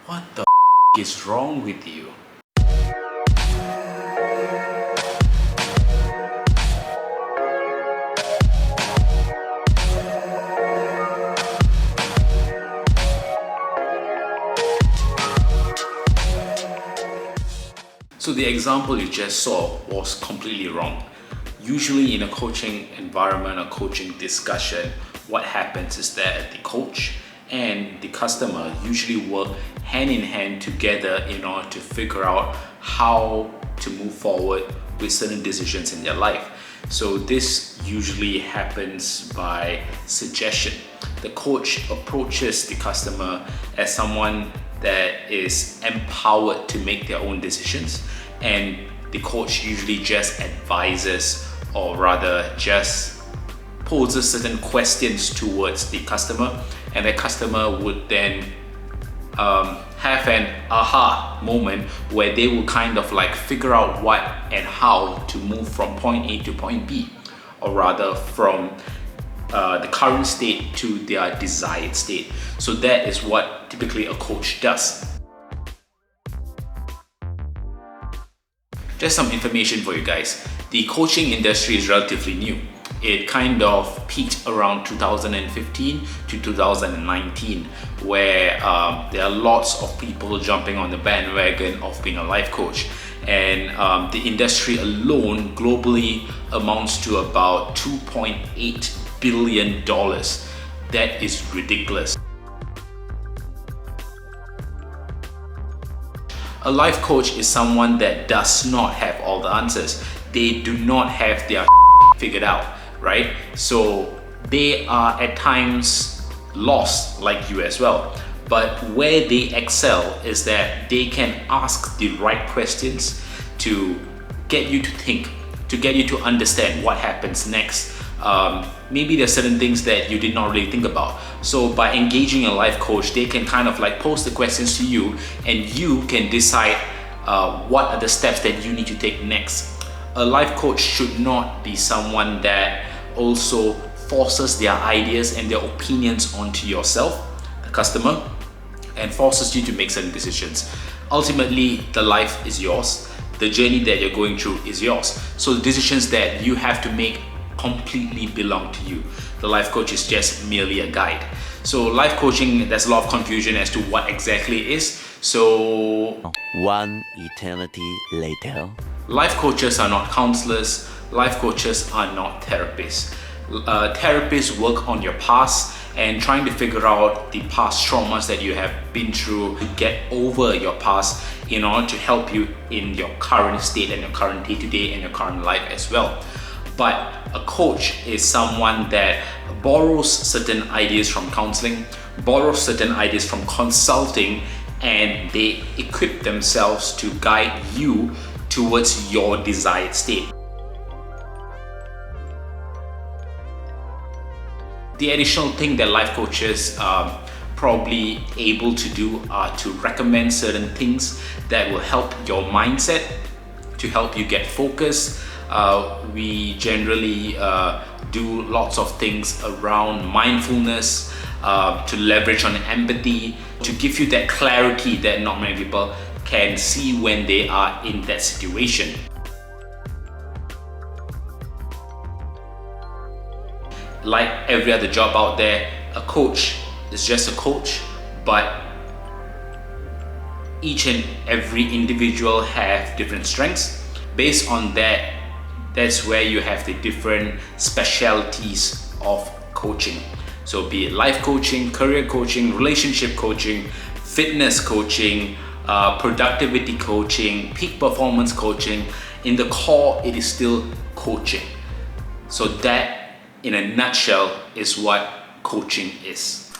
What the is wrong with you? So the example you just saw was completely wrong. Usually in a coaching environment, a coaching discussion, what happens is that the coach and the customer usually work hand in hand together in order to figure out how to move forward with certain decisions in their life. So this usually happens by suggestion. The coach approaches the customer as someone that is empowered to make their own decisions, and the coach usually just advises, or rather just poses certain questions towards the customer, and the customer would then have an aha moment where they will kind of like figure out what and how to move from point A to point B, or rather from the current state to their desired state. So that is what typically a coach does. Just some information for you guys. The coaching industry is relatively new. It kind of peaked around 2015 to 2019, where there are lots of people jumping on the bandwagon of being a life coach. And the industry alone globally amounts to about $2.8 billion. That is ridiculous. A life coach is someone that does not have all the answers. They do not have their figured out, right? So they are at times lost like you as well. But where they excel is that they can ask the right questions to get you to think, to get you to understand what happens next. Maybe there's certain things that you did not really think about. So by engaging a life coach, they can kind of like pose the questions to you, and you can decide what are the steps that you need to take next. A life coach should not be someone that also forces their ideas and their opinions onto yourself, the customer, and forces you to make certain decisions. Ultimately, the life is yours. The journey that you're going through is yours. So the decisions that you have to make completely belong to you. The life coach is just merely a guide. So life coaching, there's a lot of confusion as to what exactly it is. So one eternity later. Life coaches are not counselors. Life coaches are not therapists. Therapists work on your past and trying to figure out the past traumas that you have been through to get over your past in order to help you in your current state and your current day-to-day and your current life as well. But a coach is someone that borrows certain ideas from counseling, borrows certain ideas from consulting, and they equip themselves to guide you towards your desired state. The additional thing that life coaches probably able to do are to recommend certain things that will help your mindset, to help you get focused. We generally do lots of things around mindfulness, to leverage on empathy, to give you that clarity that not many people can see when they are in that situation. Like every other job out there, a coach is just a coach, but each and every individual have different strengths. Based on that, that's where you have the different specialties of coaching. So be it life coaching, career coaching, relationship coaching, fitness coaching, productivity coaching, peak performance coaching. In the core, it is still coaching. So that, in a nutshell, is what coaching is.